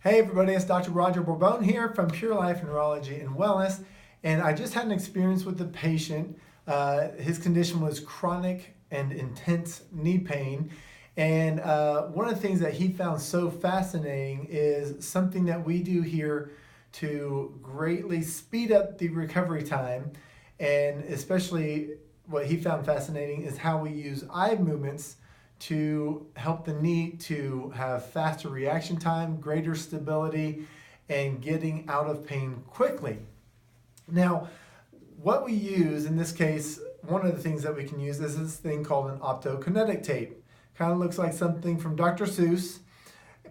Hey everybody, it's Dr. Roger Borbon here from Pure Life Neurology and Wellness, and I just had an experience with a patient. His condition was chronic and intense knee pain, and one of the things that he found so fascinating is something that we do here to greatly speed up the recovery time, and especially what he found fascinating is how we use eye movements to help the knee to have faster reaction time, greater stability, and getting out of pain quickly. Now, what we use in this case, one of the things that we can use is this thing called an optokinetic tape. Kind of looks like something from Dr. Seuss,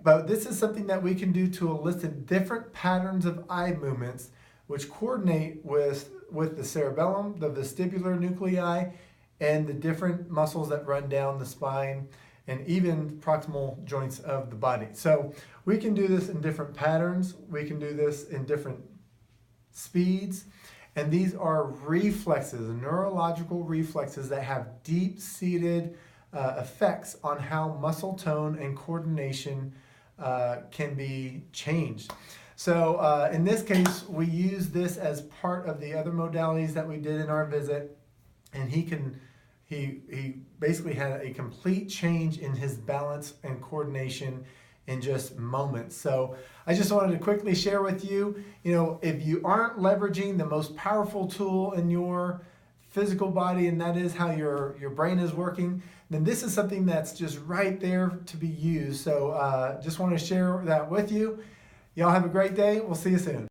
but this is something that we can do to elicit different patterns of eye movements which coordinate with the cerebellum, the vestibular nuclei, and the different muscles that run down the spine and even proximal joints of the body. So we can do this in different patterns. We can do this in different speeds. And these are reflexes, neurological reflexes that have deep-seated effects on how muscle tone and coordination can be changed. So in this case, we use this as part of the other modalities that we did in our visit, and he basically had a complete change in his balance and coordination in just moments. So I just wanted to quickly share with you, if you aren't leveraging the most powerful tool in your physical body, and that is how your brain is working, then this is something that's just right there to be used. So just want to share that with you. Y'all have a great day. We'll see you soon.